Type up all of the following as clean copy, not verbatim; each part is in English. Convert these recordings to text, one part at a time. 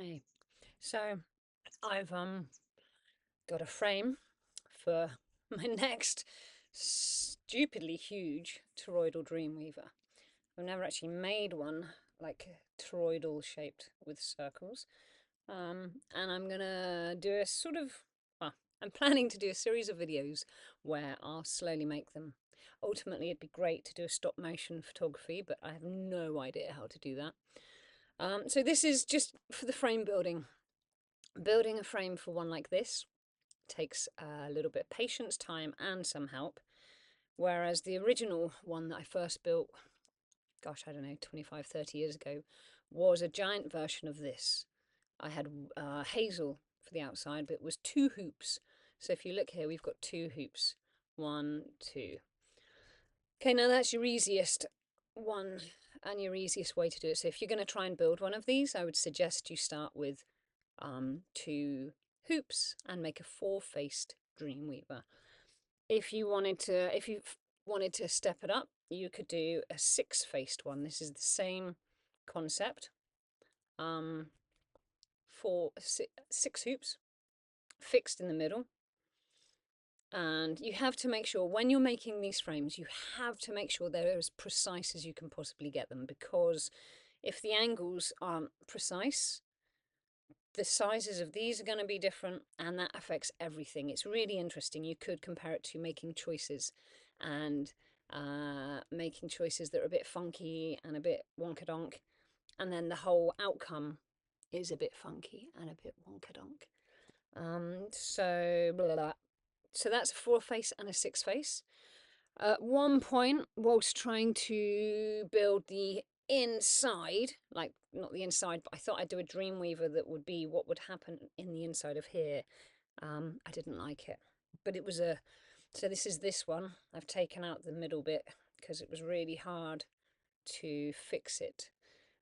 Hey, so I've got a frame for my next stupidly huge toroidal dreamweaver. I've never actually made one like toroidal shaped with circles. And I'm gonna do a sort of, well, I'm planning to do a series of videos where I'll slowly make them. Ultimately, it'd be great to do a stop motion photography, but I have no idea how to do that. So this is just for the frame building. Building a frame for one like this takes a little bit of patience, time, and some help. Whereas the original one that I first built, gosh, I don't know, 25, 30 years ago, was a giant version of this. I had hazel for the outside, but it was 2 hoops. So if you look here, we've got 2 hoops. 1, 2. Okay, now that's your easiest one and your easiest way to do it. So if you're going to try and build one of these, I would suggest you start with 2 hoops and make a 4-faced dreamweaver. If you wanted to step it up, you could do a 6-faced one. This is the same concept. 6 hoops fixed in the middle. And you have to make sure when you're making these frames, you have to make sure they're as precise as you can possibly get them, because if the angles aren't precise, the sizes of these are going to be different, and that affects everything. It's really interesting. You could compare it to making choices, and making choices that are a bit funky and a bit wonkadonk, and then the whole outcome is a bit funky and a bit wonkadonk. So blah, blah, blah. So that's a 4-face and a 6-face. At one point, whilst trying to build the inside, like not the inside, but I thought I'd do a dreamweaver that would be what would happen in the inside of here. I didn't like it, but it was so this is this one. I've taken out the middle bit because it was really hard to fix it.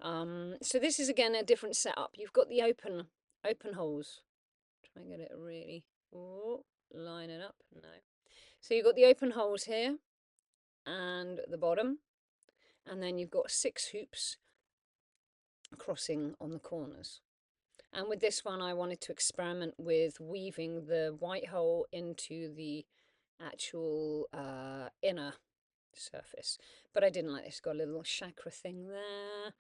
So this is again a different setup. You've got the open holes. Try and get it really, line it up. No. So you've got the open holes here and the bottom, and then you've got 6 hoops crossing on the corners. And with this one, I wanted to experiment with weaving the white hole into the actual inner surface, but I didn't like this. Got a little chakra thing there.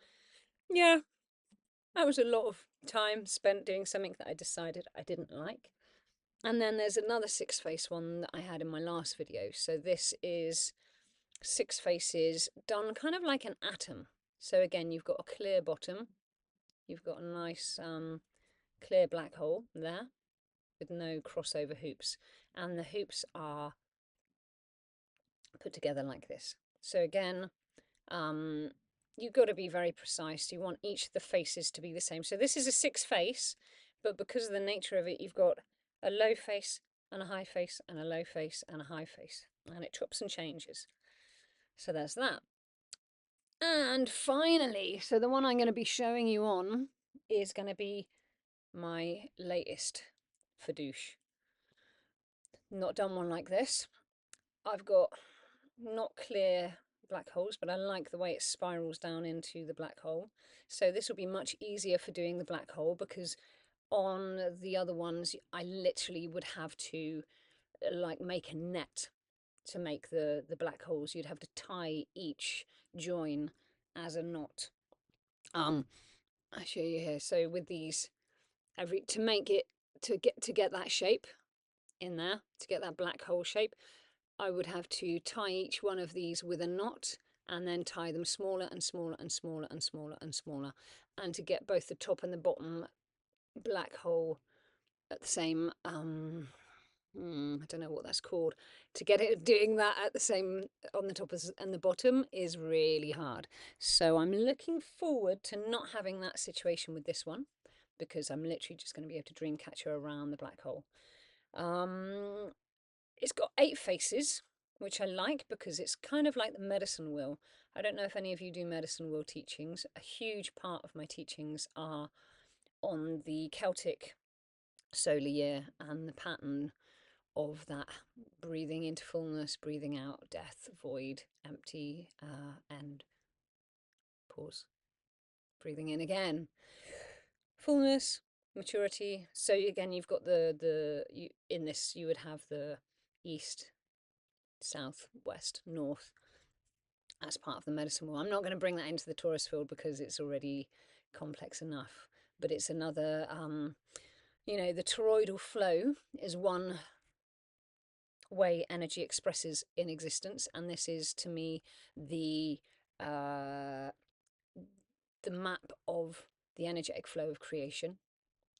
Yeah, that was a lot of time spent doing something that I decided I didn't like. And then there's another 6-face one that I had in my last video. So this is 6 faces done kind of like an atom. So again, you've got a clear bottom. You've got a nice clear black hole there with no crossover hoops. And the hoops are put together like this. So again, you've got to be very precise. You want each of the faces to be the same. So this is a 6-face, but because of the nature of it, you've got a low face and a high face and a low face and a high face, and it chops and changes. So there's that. And finally, so the one I'm going to be showing you on is going to be my latest fadouche. Not done one like this. I've got not clear black holes, but I like the way it spirals down into the black hole. So this will be much easier for doing the black hole, because on the other ones, I literally would have to like make a net to make the black holes. You'd have to tie each join as a knot. I'll show you here. So with these, to make it to get that shape in there, to get that black hole shape, I would have to tie each one of these with a knot, and then tie them smaller and smaller and smaller and smaller and smaller, and to get both the top and the bottom black hole at the same I don't know what that's called. To get it doing that at the same on the top and the bottom is really hard. So I'm looking forward to not having that situation with this one, because I'm literally just going to be able to dream catcher around the black hole. It's got 8 faces, which I like because it's kind of like the medicine wheel. I don't know if any of you do medicine wheel teachings. A huge part of my teachings are on the Celtic solar year and the pattern of that breathing into fullness, breathing out death, void, empty, and pause. Breathing in again. fullness, maturity. So again, you've got in this you would have the east, south, west, north as part of the medicine wheel. I'm not going to bring that into the torus field because it's already complex enough, but it's another, the toroidal flow is one way energy expresses in existence, and this is to me the map of the energetic flow of creation.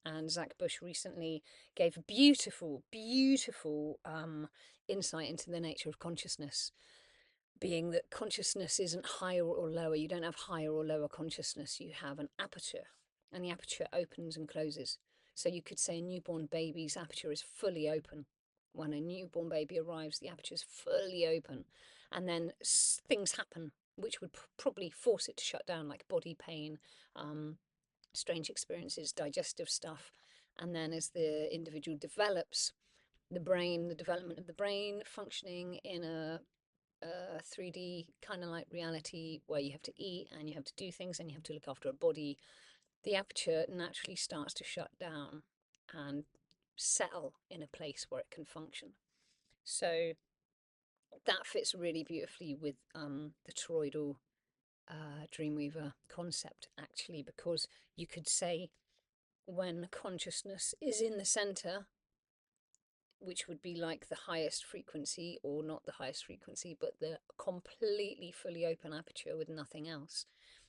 And Zach Bush recently gave a beautiful, beautiful insight into the nature of consciousness, being that consciousness isn't higher or lower. You don't have higher or lower consciousness. You have an aperture, and the aperture opens and closes. So you could say a newborn baby's aperture is fully open. When a newborn baby arrives, the aperture is fully open, and then things happen which would probably force it to shut down, like body pain, strange experiences, digestive stuff. And then as the individual develops, the development of the brain functioning in a 3D kind of like reality where you have to eat and you have to do things and you have to look after a body, the aperture naturally starts to shut down and settle in a place where it can function. So that fits really beautifully with the toroidal Dreamweaver concept, actually, because you could say when consciousness is in the center, which would be like the highest frequency, or not the highest frequency, but the completely fully open aperture with nothing else.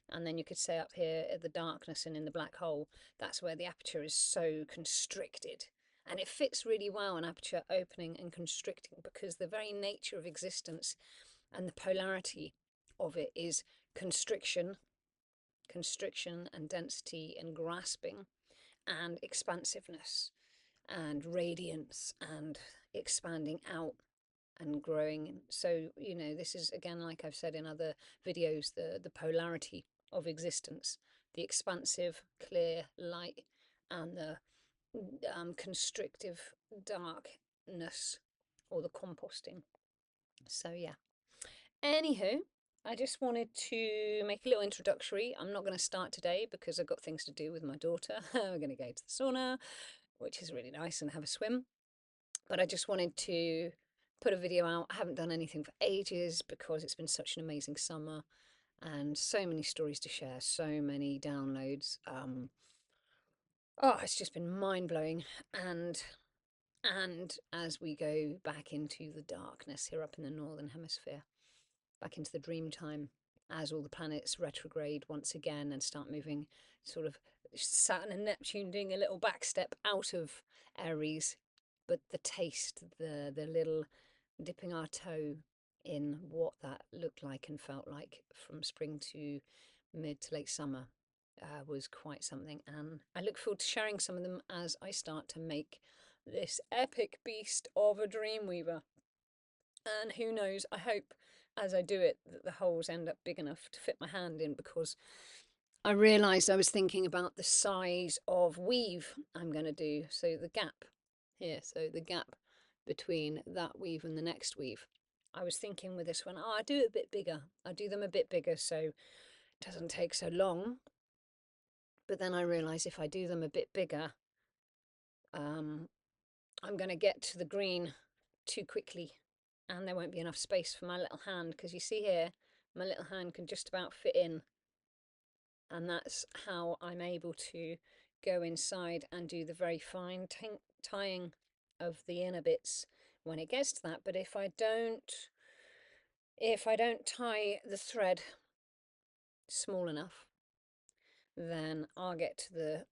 And then you could say up here at the darkness and in the black hole, that's where the aperture is so constricted. And it fits really well, an aperture opening and constricting, because the very nature of existence and the polarity of it is constriction and density and grasping and expansiveness and radiance and expanding out and growing. So, this is, again, like I've said in other videos, the polarity of existence, the expansive, clear light, and the constrictive darkness, or the composting. So, yeah. Anywho, I just wanted to make a little introductory. I'm not going to start today because I've got things to do with my daughter. We're going to go to the sauna, which is really nice, and have a swim. But I just wanted to put a video out. I haven't done anything for ages because it's been such an amazing summer and so many stories to share, so many downloads. It's just been mind-blowing. And as we go back into the darkness here up in the Northern Hemisphere, back into the dream time, as all the planets retrograde once again and start moving, sort of Saturn and Neptune doing a little back step out of Aries, but the taste, the little dipping our toe in what that looked like and felt like from spring to mid to late summer was quite something. And I look forward to sharing some of them as I start to make this epic beast of a Dreamweaver. And who knows, I hope as I do it that the holes end up big enough to fit my hand in, because I realised I was thinking about the size of weave I'm going to do. So the gap here, so the gap between that weave and the next weave. I was thinking with this one, I do it a bit bigger. I do them a bit bigger so it doesn't take so long. But then I realise if I do them a bit bigger, I'm going to get to the green too quickly, and there won't be enough space for my little hand, because you see here, my little hand can just about fit in, and that's how I'm able to go inside and do the very fine tying of the inner bits when it gets to that. But if I don't tie the thread small enough, then I'll get to the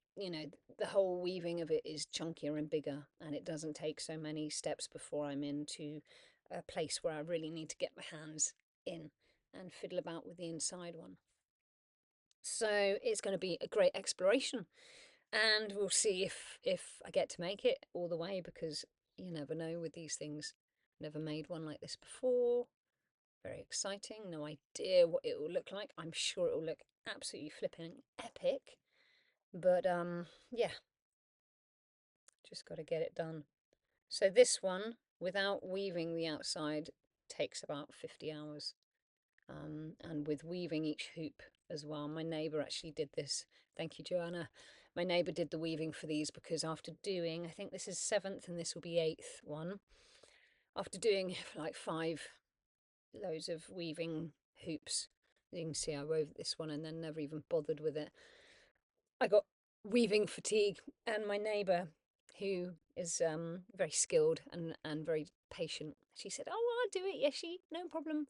whole weaving of it is chunkier and bigger, and it doesn't take so many steps before I'm into a place where I really need to get my hands in and fiddle about with the inside one. So it's going to be a great exploration, and we'll see if I get to make it all the way, because you never know with these things. Never made one like this before. Very exciting. No idea what it will look like. I'm sure it will look absolutely flipping epic. But yeah, just got to get it done. So this one, without weaving the outside, takes about 50 hours. And with weaving each hoop as well. My neighbour actually did this. Thank you, Joanna. my neighbour did the weaving for these, because after doing, I think this is 7th and this will be 8th one, after doing like 5 loads of weaving hoops, you can see I wove this one and then never even bothered with it. I got weaving fatigue, and my neighbour, who is very skilled and very patient, she said, "Oh, I'll do it, Yeshi, no problem."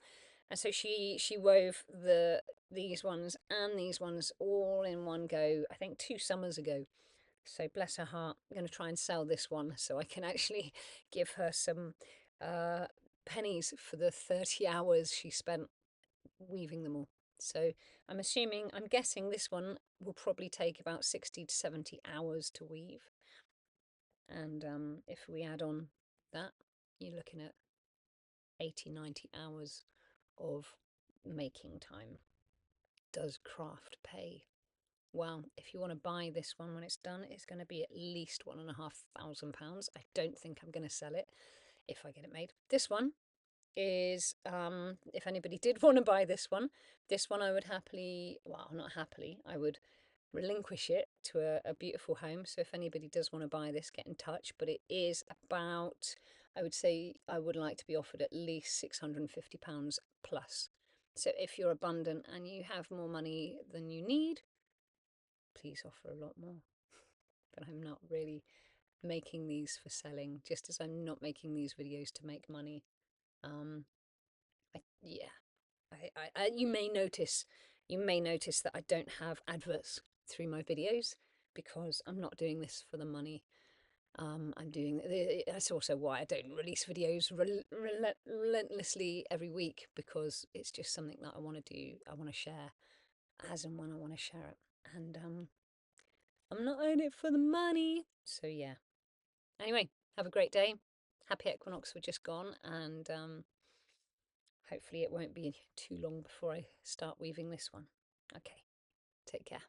And so she wove these ones and these ones all in one go, I think 2 summers ago. So bless her heart, I'm going to try and sell this one so I can actually give her some pennies for the 30 hours she spent weaving them all. So I'm guessing this one will probably take about 60 to 70 hours to weave. And if we add on that, you're looking at 80, 90 hours of making time. Does craft pay? Well, if you want to buy this one when it's done, it's going to be at least £1,500. I don't think I'm going to sell it if I get it made. This one is, if anybody did want to buy this one I would happily, well, not happily, I would relinquish it to a beautiful home. So if anybody does want to buy this, get in touch. But it is about, I would say I would like to be offered at least £650 plus. So if you're abundant and you have more money than you need, please offer a lot more. But I'm not really making these for selling, just as I'm not making these videos to make money. You may notice that I don't have adverts through my videos, because I'm not doing this for the money. That's also why I don't release videos relentlessly every week, because it's just something that I want to do. I want to share as and when I want to share it, and I'm not in it for the money. So yeah. Anyway, have a great day. Happy equinox, we're just gone, and hopefully it won't be too long before I start weaving this one. Okay, take care.